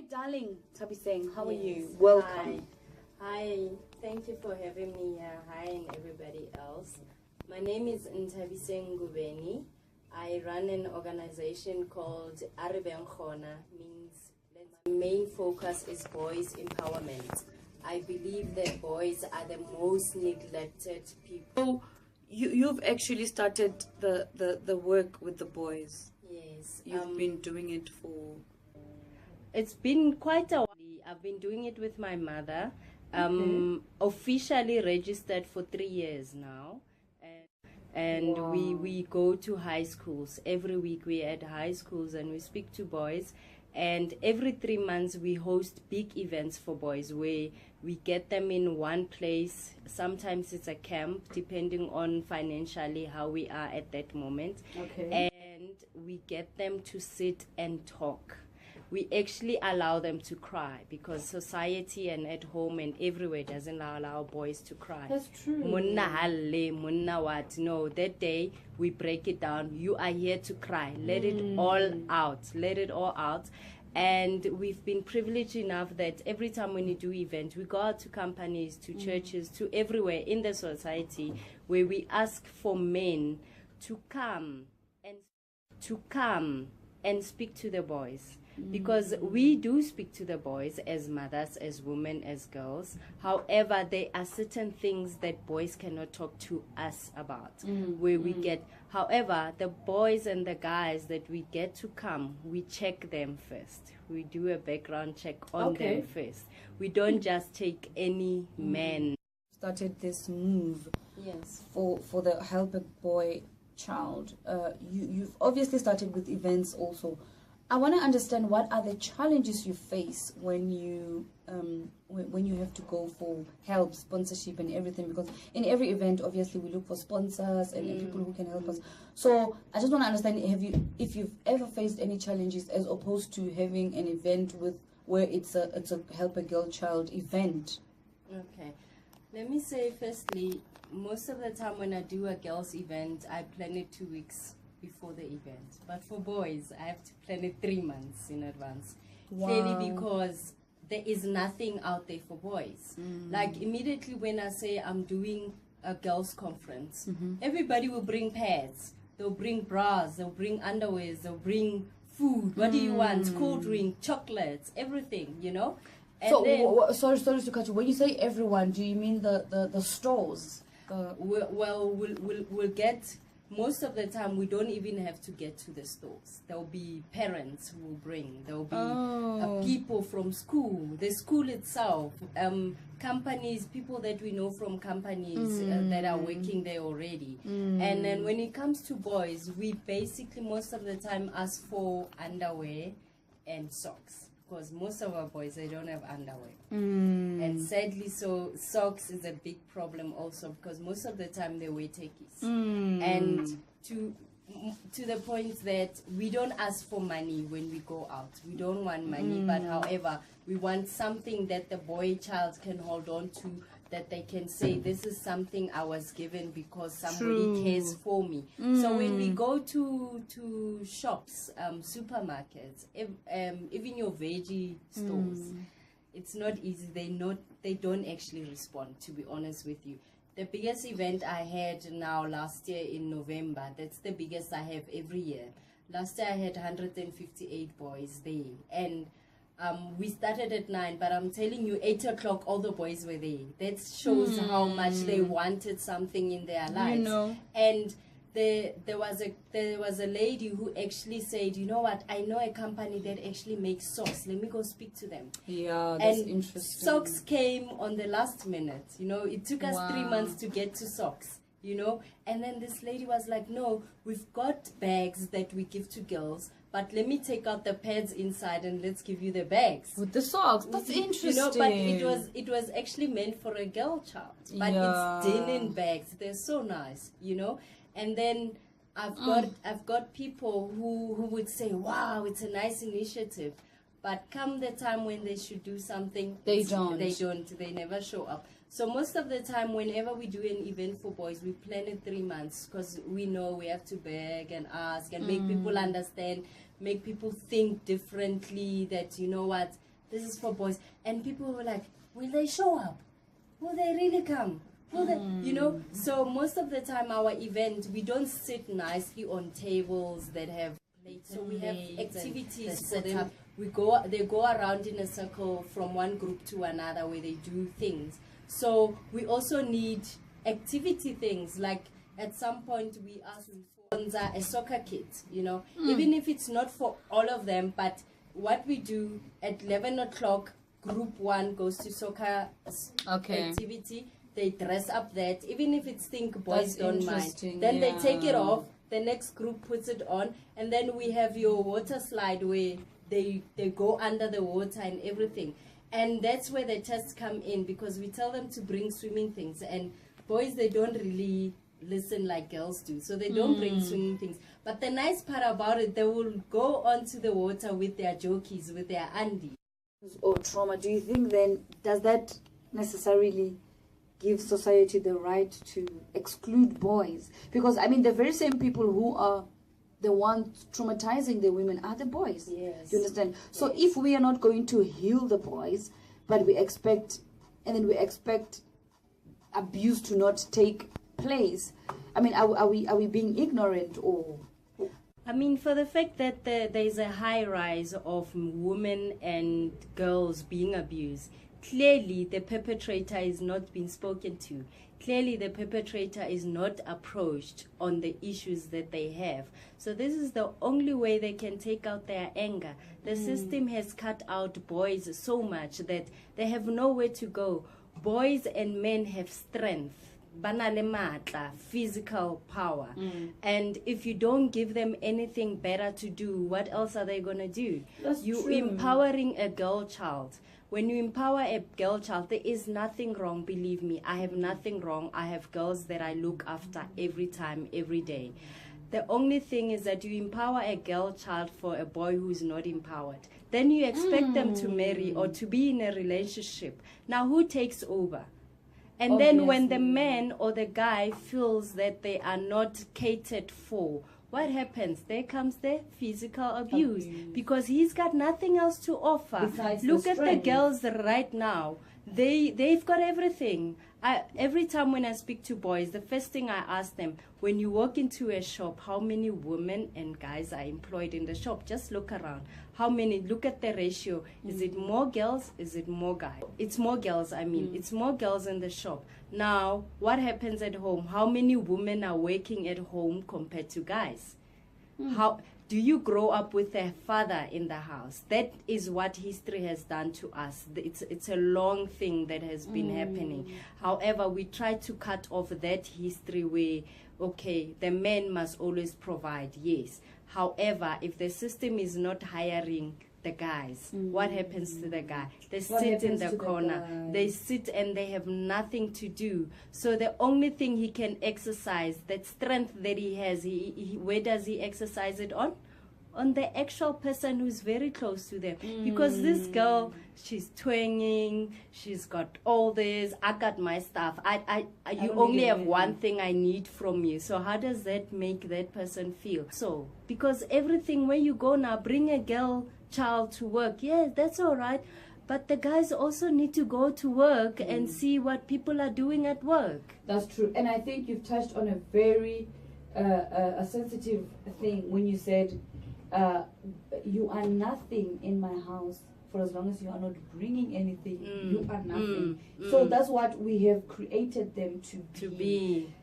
darling Tabiseng, how are you? Yes. Welcome. Hi. Thank you for having me here. Hi, and everybody else. My name is Inspirational. I run an organization called Khona, means my main focus is boys empowerment. I believe that boys are the most neglected people. So you've actually started the work with the boys. Yes. You've been doing it for... It's been quite a while. I've been doing it with my mother. Officially registered for 3 years now. And Wow. we go to high schools. Every week we're at high schools and we speak to boys. And every 3 months we host big events for boys where we get them in one place. Sometimes it's a camp, depending on financially how we are at that moment. Okay. And we get them to sit and talk. We actually allow them to cry because society and at home and everywhere doesn't allow boys to cry. That's true. Munna halle, munna what? No, that day we break it down. You are here to cry. Let it all out. Let it all out. And we've been privileged enough that every time when you do events, we go out to companies, to churches, to everywhere in the society where we ask for men to come and speak to the boys. Because we do speak to the boys as mothers, as women, as girls. However, there are certain things that boys cannot talk to us about. Where we get, however, the boys and the guys that we get to come, we check them first. We do a background check on them first. We don't just take any man. Started this move Yes. for the Help a Boy Child. You've obviously started with events also. I want to understand what are the challenges you face when you have to go for help, sponsorship, and everything. Because in every event, obviously, we look for sponsors and people who can help us. So I just want to understand if you've ever faced any challenges as opposed to having an event where it's a Help a Girl Child event. Okay. Let me say firstly, most of the time when I do a girls event, I plan it 2 weeks before the event. But for boys, I have to plan it 3 months in advance. Wow. Clearly because there is nothing out there for boys. Like immediately when I say I'm doing a girls conference, everybody will bring pads. They'll bring bras, they'll bring underwears, they'll bring food. What do you want? Cold drink, chocolates, everything, you know? And So, then, sorry to cut you. When you say everyone, do you mean the stores? we'll get... Most of the time, we don't even have to get to the stores. There will be parents who will bring. There will be people from school, the school itself, companies, people that we know from companies that are working there already. And then when it comes to boys, we basically most of the time ask for underwear and socks. Because most of our boys, they don't have underwear. And sadly, so socks is a big problem also because most of the time they wear techies. And to the point that we don't ask for money when we go out. We don't want money, but however, we want something that the boy child can hold on to, that they can say, this is something I was given because somebody cares for me. So when we go to shops, supermarkets, even your veggie stores, it's not easy. They don't actually respond, to be honest with you. The biggest event I had now last year in November, that's the biggest I have every year. Last year I had 158 boys there. And we started at 9, but I'm telling you, 8 o'clock, all the boys were there. That shows how much they wanted something in their lives. You know. And there was a lady who actually said, you know what, I know a company that actually makes socks. Let me go speak to them. Yeah, that's and interesting. Socks came on the last minute. You know, it took us 3 months to get to socks. You know, and then this lady was like, no, we've got bags that we give to girls, but let me take out the pads inside and let's give you the bags with the socks. That's interesting. You know, but it was actually meant for a girl child, but it's denim bags. They're so nice, you know. And then I've got people who would say, wow, it's a nice initiative, but come the time when they should do something, they never show up. So most of the time, whenever we do an event for boys, we plan it 3 months because we know we have to beg and ask and make people understand, make people think differently that, you know what, this is for boys. And people were like, will they show up? Will they really come? Will they, you know? So most of the time our event, we don't sit nicely on tables that have plates. So we have activities for them. They go around in a circle from one group to another where they do things. So we also need activity things, like at some point we ask to sponsor a soccer kit, you know, even if it's not for all of them, but what we do at 11 o'clock, group 1 goes to soccer activity. They dress up that, even if it's think boys don't mind. Then they take it off, the next group puts it on, and then we have your water slide where they go under the water and everything. And that's where the tests come in, because we tell them to bring swimming things, and boys, they don't really listen like girls do, so they don't bring swimming things. But the nice part about it, they will go onto the water with their jokies, with their andi. Or trauma, do you think then, does that necessarily give society the right to exclude boys? Because I mean, the very same people who are the ones traumatizing the women are the boys. Yes. You understand? So if we are not going to heal the boys, but we expect abuse to not take place, I mean, are we being ignorant? Or I mean, for the fact that there's a high rise of women and girls being abused, clearly the perpetrator is not being spoken to. Clearly the perpetrator is not approached on the issues that they have. So this is the only way they can take out their anger. The system has cut out boys so much that they have nowhere to go. Boys and men have strength, banale matla, physical power. And if you don't give them anything better to do, what else are they going to do? You're empowering a girl child. When you empower a girl child, there is nothing wrong, believe me. I have nothing wrong. I have girls that I look after every time, every day. The only thing is that you empower a girl child for a boy who is not empowered. Then you expect them to marry or to be in a relationship. Now, who takes over? And then when the man or the guy feels that they are not catered for, what happens? There comes the physical abuse, because he's got nothing else to offer. Look at the girls right now. They've got everything. Every time when I speak to boys, the first thing I ask them, when you walk into a shop, how many women and guys are employed in the shop? Just look around. How many? Look at the ratio. Is it more girls? Is it more guys? It's more girls, I mean. It's more girls in the shop. Now, what happens at home? How many women are working at home compared to guys? How do you grow up with a father in the house? That is what history has done to us. It's a long thing that has been happening. However, we try to cut off that history where, okay, the man must always provide, yes. However, if the system is not hiring the guys, what happens to the guy? They sit in the corner. They sit and they have nothing to do. So the only thing he can exercise, that strength that he has, where does he exercise it on? On the actual person who's very close to them. Because this girl, she's twanging, she's got all this, I got my stuff. You only have one thing I need from you. So how does that make that person feel? So, because everything, where you go now, bring a girl child to work, yes, that's all right. But the guys also need to go to work and see what people are doing at work. That's true. And I think you've touched on a very a sensitive thing when you said, you are nothing in my house for as long as you are not bringing anything. You are nothing. So that's what we have created them to be.